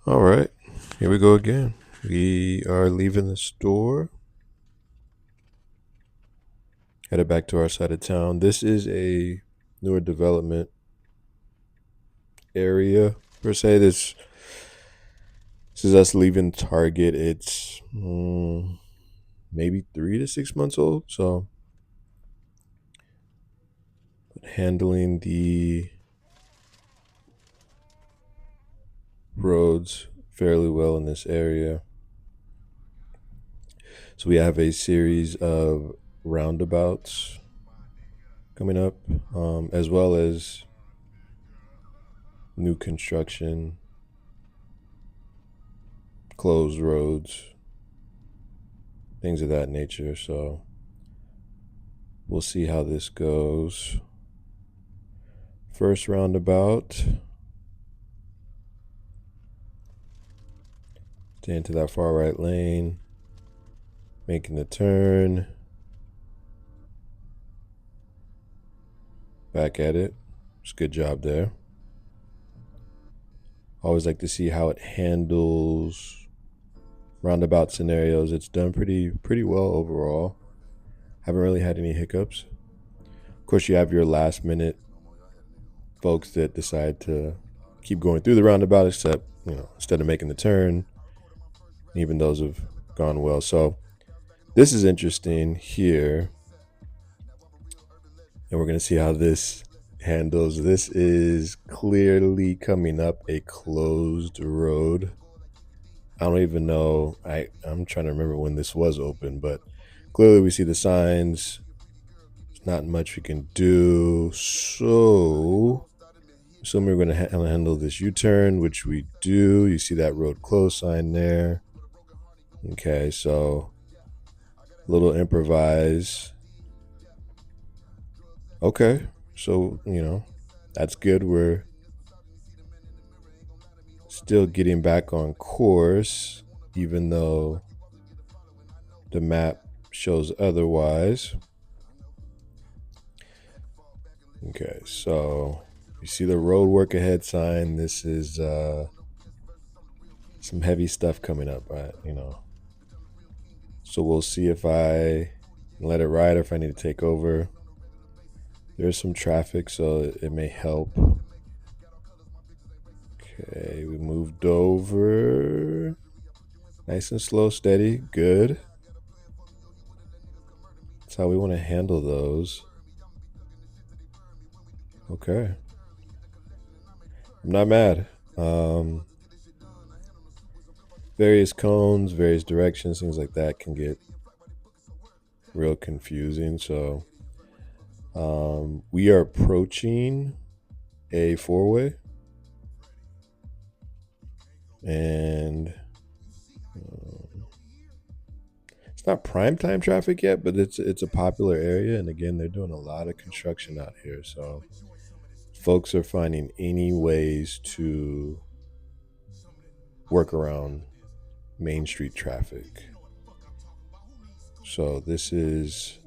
All right, here we go again. We are leaving the store, headed back to our side of town. This is a newer development area per se. This is us leaving Target. It's maybe 3 to 6 months old, so handling the roads fairly well in this area. So we have a series of roundabouts coming up, as well as new construction, closed roads, things of that nature. So we'll see how this goes. First roundabout. Stay into that far right lane. Making the turn. Back at it. It's a good job there. Always like to see how it handles roundabout scenarios. It's done pretty well overall. Haven't really had any hiccups. Of course, you have your last minute folks that decide to keep going through the roundabout, except, instead of making the turn. Even those have gone well. So this is interesting here. And we're going to see how this handles. This is clearly coming up a closed road. I don't even know. I'm trying to remember when this was open, but clearly we see the signs. There's not much we can do. So assuming we're going to handle this U-turn, which we do. You see that road closed sign there. Okay, so a little improvise. Okay, so, that's good. We're still getting back on course, even though the map shows otherwise. Okay, so you see the road work ahead sign. This is some heavy stuff coming up, right? So we'll see if I let it ride or if I need to take over. There's some traffic, so it may help. Okay, we moved over. Nice and slow, steady. Good. That's how we want to handle those. Okay. I'm not mad. Various cones, various directions, things like that can get real confusing. So we are approaching a four-way. And it's not prime time traffic yet, but it's a popular area. And again, they're doing a lot of construction out here. So folks are finding any ways to work around Main Street traffic. So this is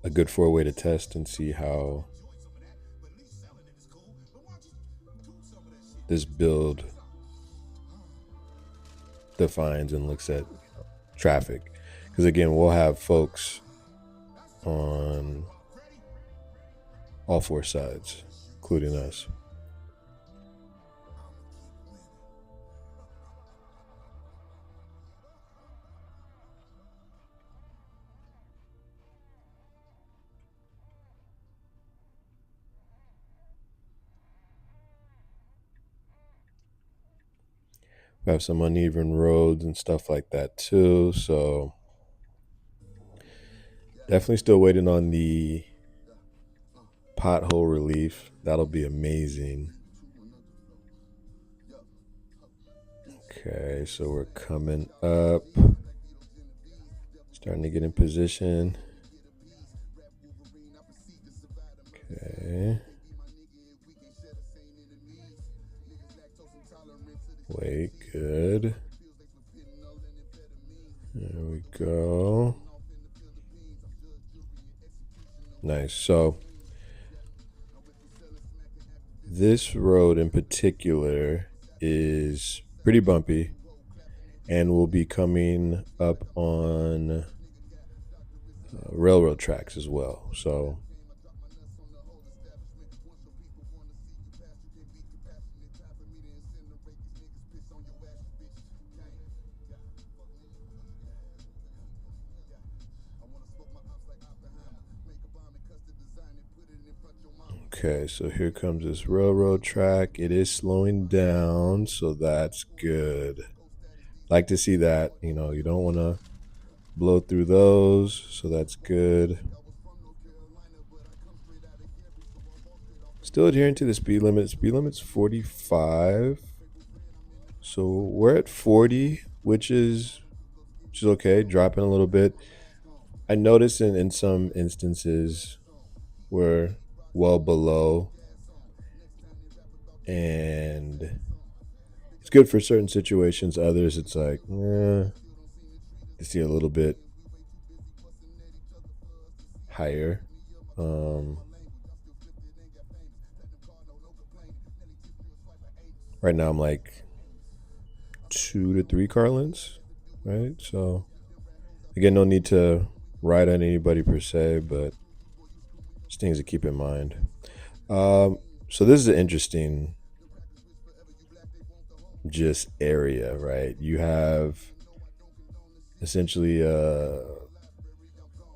a good four-way to test and see how this build defines and looks at traffic. Because again, we'll have folks on all four sides, including us. We have some uneven roads and stuff like that too. So definitely still waiting on the pothole relief. That'll be amazing. Okay, so we're coming up. Starting to get in position. Okay. Wait, good. There we go. Nice. So This road in particular is pretty bumpy and will be coming up on railroad tracks as well. So, okay, so here comes this railroad track. It is slowing down, so that's good. Like to see that. You don't want to blow through those, so that's good. Still adhering to the speed limit. Speed limit's 45. So we're at 40, which is okay, dropping a little bit. I noticed in some instances we're well below, and it's good for certain situations. Others, it's like, to see a little bit higher. Um, right now, I'm like 2 to 3 car lengths, right? So again, no need to ride on anybody per se, but just things to keep in mind. Um, so this is an interesting just area, right? You have essentially a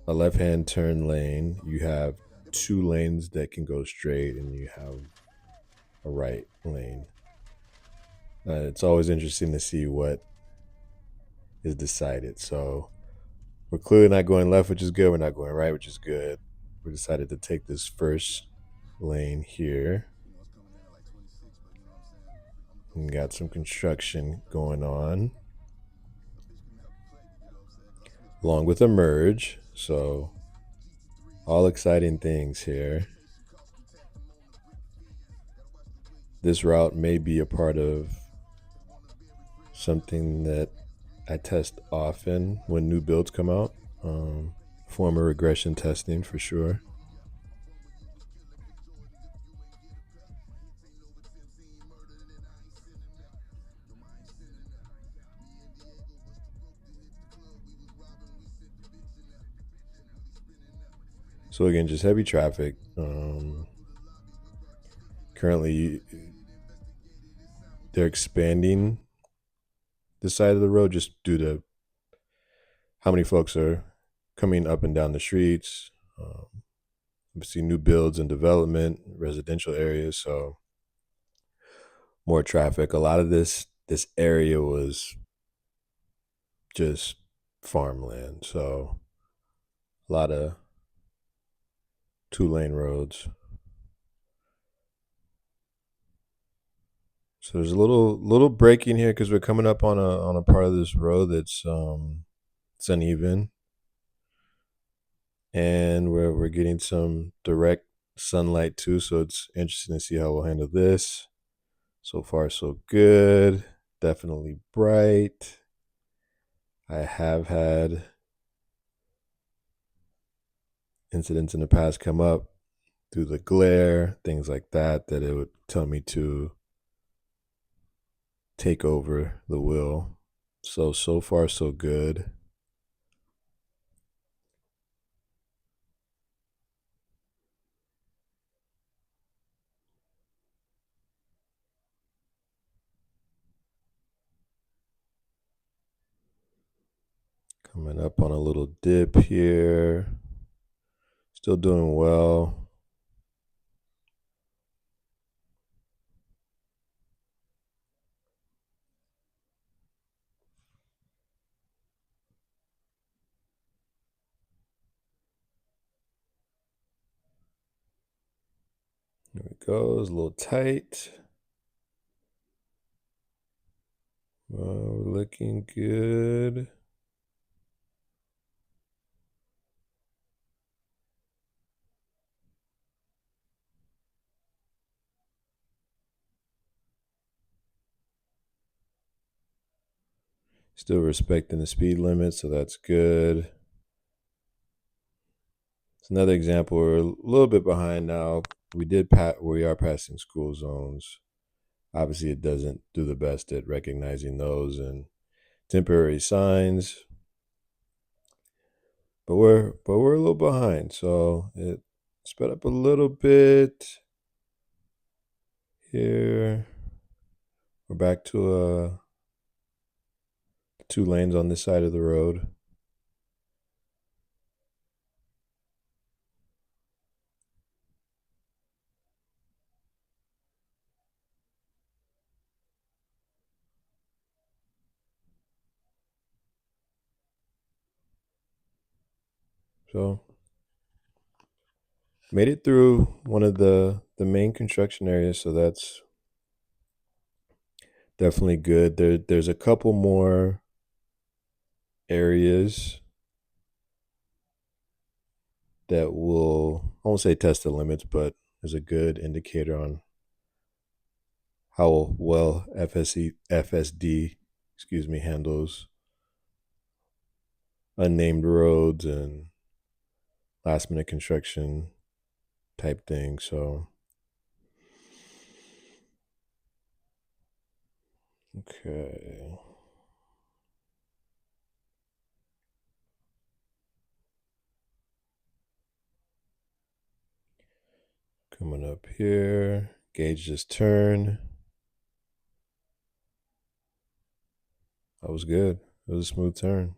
left hand turn lane. You have 2 lanes that can go straight, and you have a right lane. It's always interesting to see what is decided. So we're clearly not going left, which is good. We're not going right, which is good. We decided to take this first lane here. We got some construction going on, along with a merge. So all exciting things here. This route may be a part of something that I test often when new builds come out. Former regression testing for sure. So again, just heavy traffic. Currently, they're expanding the side of the road just due to how many folks are coming up and down the streets. We see new builds and development, residential areas, so more traffic. A lot of this area was just farmland, so a lot of 2 lane roads. So there's a little braking here because we're coming up on a part of this road that's it's uneven, and we're getting some direct sunlight too. So it's interesting to see how we'll handle this. So far, so good. Definitely bright. I have had incidents in the past come up through the glare, things like that, that it would tell me to take over the wheel. So far, so good. Coming up on a little dip here. Still doing well. There it goes, a little tight. We're looking good. Still respecting the speed limit, so that's good. It's another example. We're a little bit behind now. We are passing school zones. Obviously, it doesn't do the best at recognizing those and temporary signs, but we're a little behind. So it sped up a little bit here. We're back to 2 lanes on this side of the road. So made it through one of the main construction areas, so that's definitely good. There's a couple more areas that will, I won't say test the limits, but is a good indicator on how well FSD, handles unnamed roads and last minute construction type thing. So, okay. Coming up here, gauge this turn. That was good. It was a smooth turn.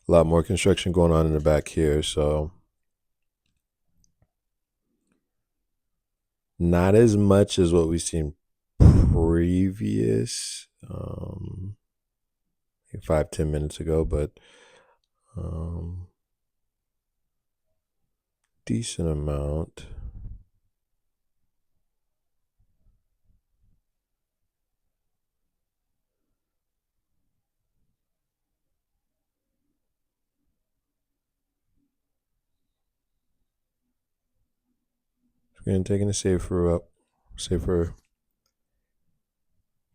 A lot more construction going on in the back here, so not as much as what we've seen previous 5-10 minutes ago, but decent amount. We're going to take a safer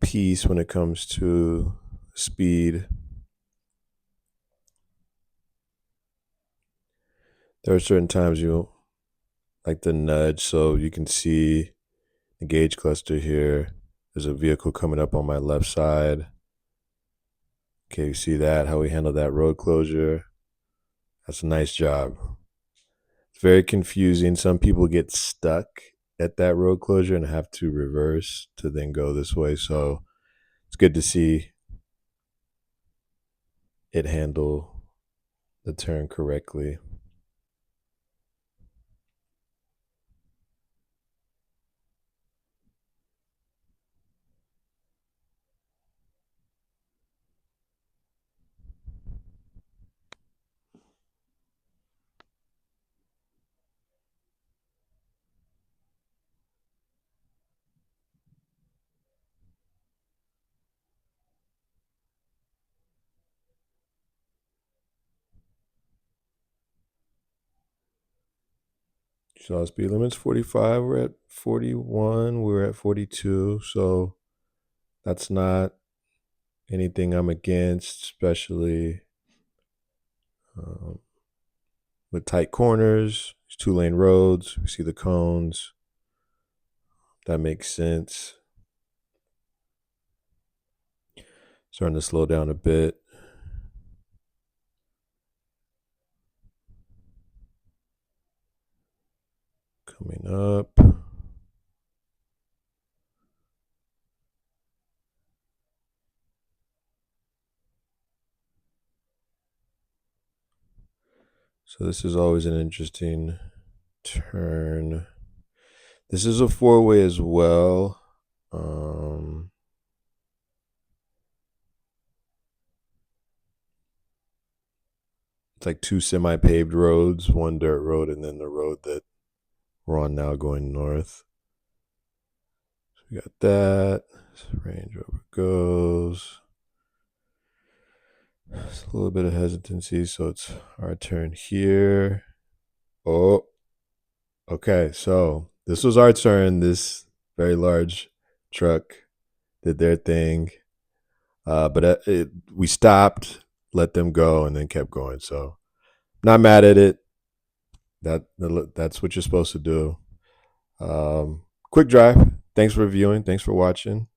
piece when it comes to speed. There are certain times you like the nudge, so you can see the gauge cluster here. There's a vehicle coming up on my left side. Okay, you see that, how we handle that road closure. That's a nice job. It's very confusing. Some people get stuck at that road closure and have to reverse to then go this way. So it's good to see it handle the turn correctly. So speed limit's 45. We're at 41. We're at 42. So that's not anything I'm against, especially with tight corners, 2-lane roads. We see the cones. That makes sense. Starting to slow down a bit. Coming up. So this is always an interesting turn. This is a 4-way as well. It's like 2 semi-paved roads, 1 dirt road, and then the road that we're on now going north. So We got that. Range Rover goes. It's a little bit of hesitancy, so it's our turn here. Oh, okay. So this was our turn. This very large truck did their thing, but we stopped, let them go, and then kept going. So not mad at it. That's what you're supposed to do. Quick drive. Thanks for viewing. Thanks for watching.